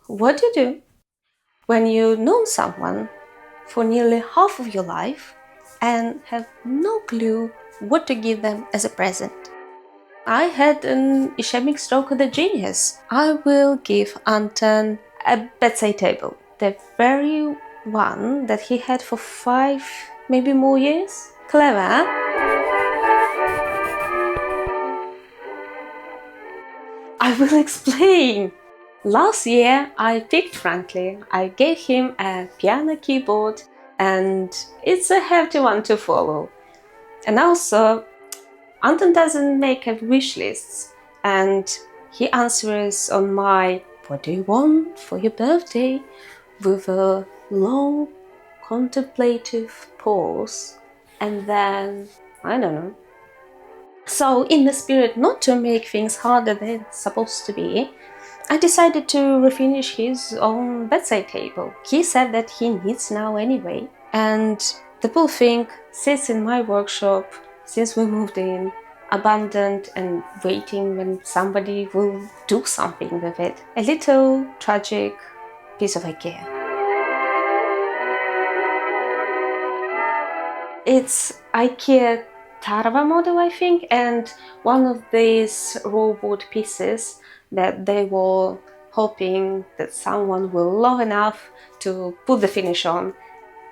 What do you do when you know someone for nearly half of your life and have no clue what to give them as a present? I had an ischemic stroke of the genius. I will give Anton a bedside table, the very one that he had for 5, maybe more years. Clever, huh? I will explain. Last year, I picked Frankly. I gave him a piano keyboard, and it's a hefty one to follow. And also, Anton doesn't make a wish lists, and he answers on my "What do you want for your birthday?" with a long, contemplative pause, and then I don't know. So, in the spirit not to make things harder than it's supposed to be, I decided to refinish his own bedside table. He said that he needs now anyway. And the poor thing sits in my workshop since we moved in, abandoned and waiting when somebody will do something with it. A little tragic piece of IKEA. It's IKEA Tarva model, I think, and one of these raw wood pieces that they were hoping that someone will love enough to put the finish on.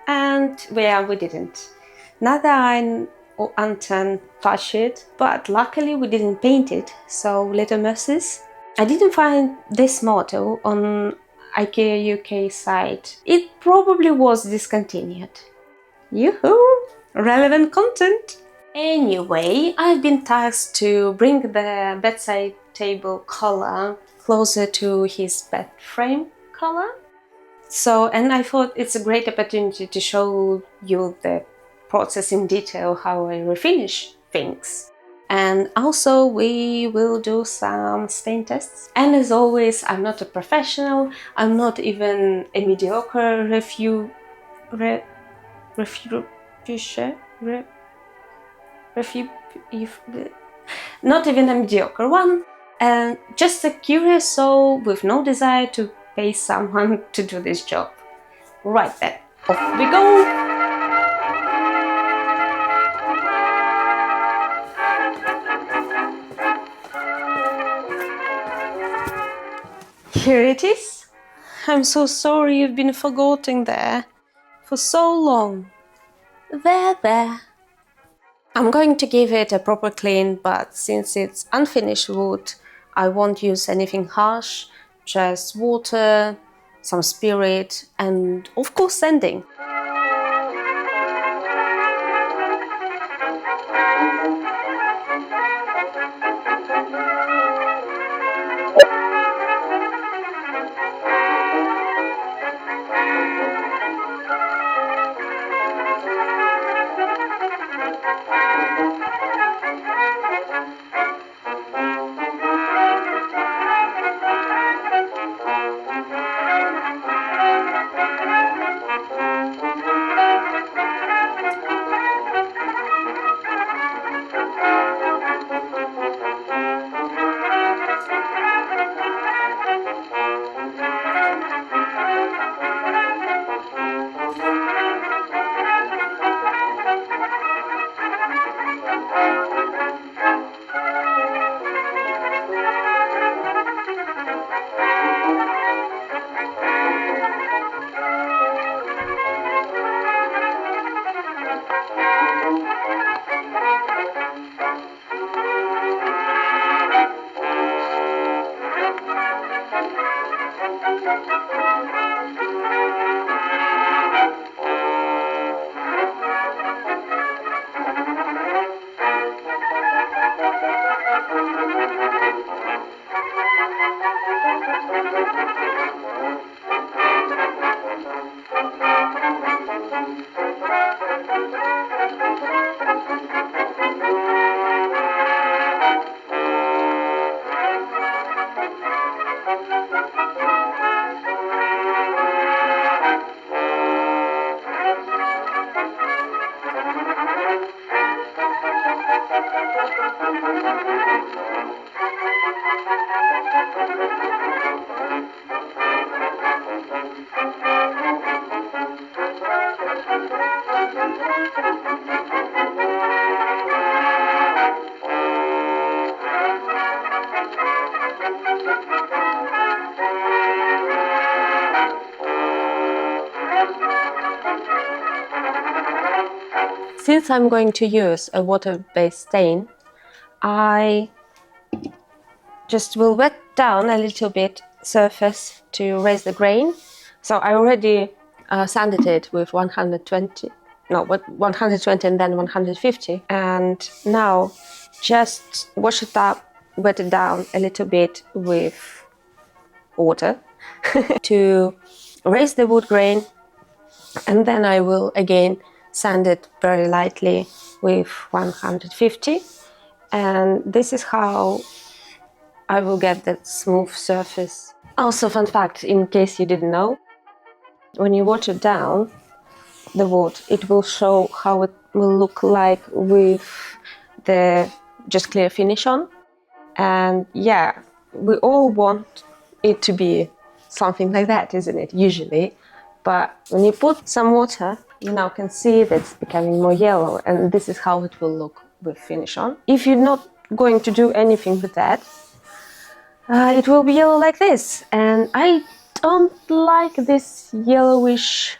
And we didn't. Neither I or Anton touched it, but luckily we didn't paint it, so little mercies. I didn't find this motto on IKEA UK site. It probably was discontinued. Yoo-hoo! Relevant content! Anyway, I've been tasked to bring the bedside table color closer to his bed frame color. So, and I thought it's a great opportunity to show you the process in detail, how I refinish things. And also we will do some stain tests. And as always, I'm not a professional, I'm not even a mediocre not even a mediocre one, and just a curious soul with no desire to pay someone to do this job. Right then, off we go! Here it is. I'm so sorry you've been forgotten there for so long. There. I'm going to give it a proper clean, but since it's unfinished wood, I won't use anything harsh, just water, some spirit, and of course sanding. Since I'm going to use a water-based stain, I just will wet down a little bit surface to raise the grain. So I already sanded it with 120 and then 150, and now just wash it up, wet it down a little bit with water to raise the wood grain, and then I will again sand it very lightly with 150, and this is how I will get that smooth surface. Also, fun fact, in case you didn't know, when you water down the wood, it will show how it will look like with the just clear finish on. And yeah, we all want it to be something like that, isn't it, usually? But when you put some water, you now can see that it's becoming more yellow, and this is how it will look with finish on. If you're not going to do anything with that, it will be yellow like this. And I don't like this yellowish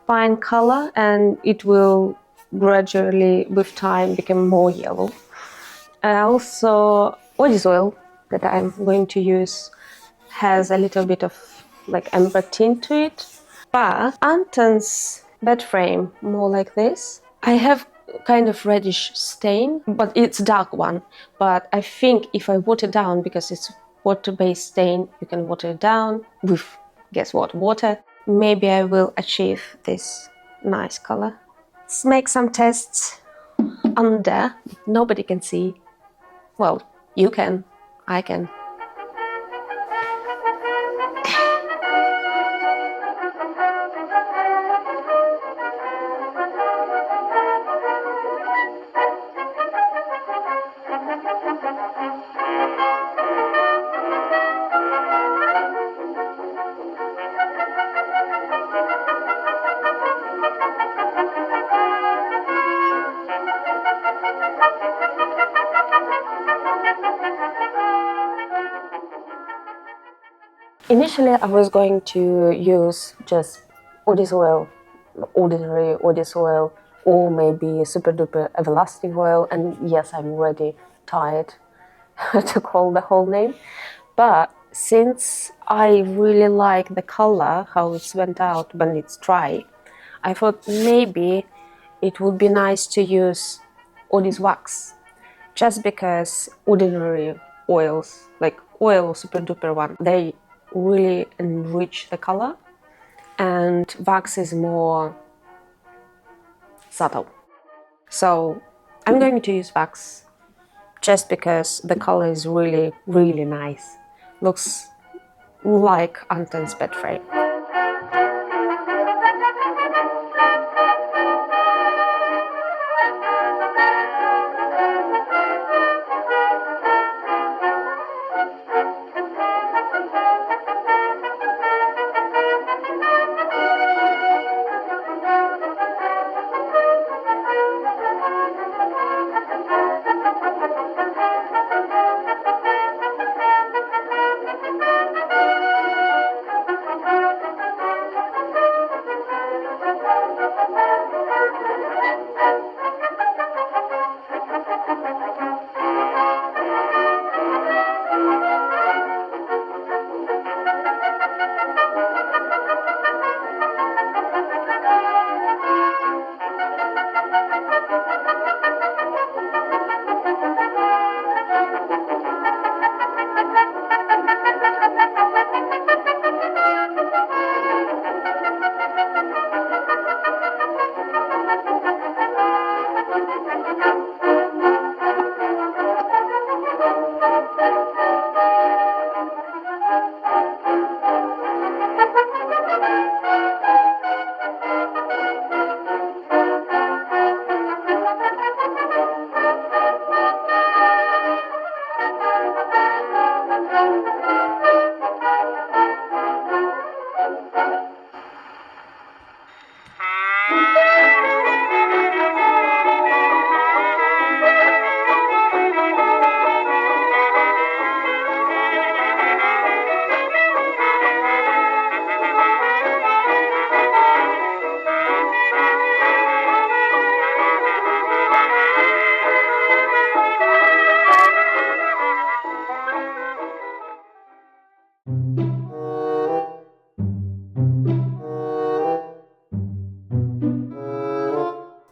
fine color, and it will gradually with time become more yellow. Also, olive oil that I'm going to use has a little bit of like amber tint to it. But Anton's bed frame, more like this. I have kind of reddish stain, but it's dark one. But I think if I water down, because it's water-based stain, you can water it down with, guess what, water. Maybe I will achieve this nice color. Let's make some tests under. Nobody can see. Well, you can, I can. Initially, I was going to use just olive oil, ordinary olive oil, or maybe super duper everlasting oil. And yes, I'm already tired to call the whole name. But since I really like the color, how it's went out when it's dry, I thought maybe it would be nice to use olive wax, just because ordinary oils, like oil super duper one, they really enrich the color, and wax is more subtle. So I'm going to use wax just because the color is really, really nice. Looks like Anton's bed frame.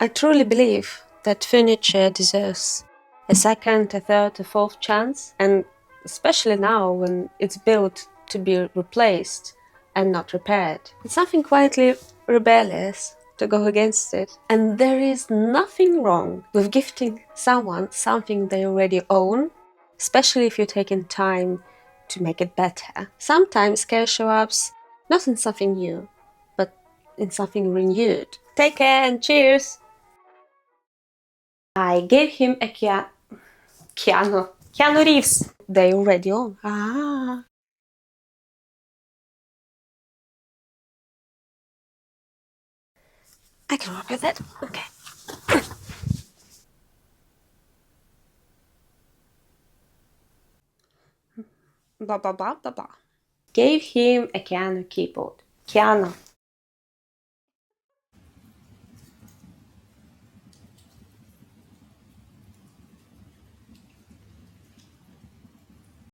I truly believe that furniture deserves a second, a third, a fourth chance, and especially now when it's built to be replaced and not repaired. It's something quietly rebellious to go against it. And there is nothing wrong with gifting someone something they already own, especially if you're taking time to make it better. Sometimes care shows up not in something new, but in something renewed. Take care and cheers! I gave him a Keanu Reeves. They already own. Ah. I can work with it. Okay. Blah blah blah blah blah. Gave him a Keanu keyboard. Keanu.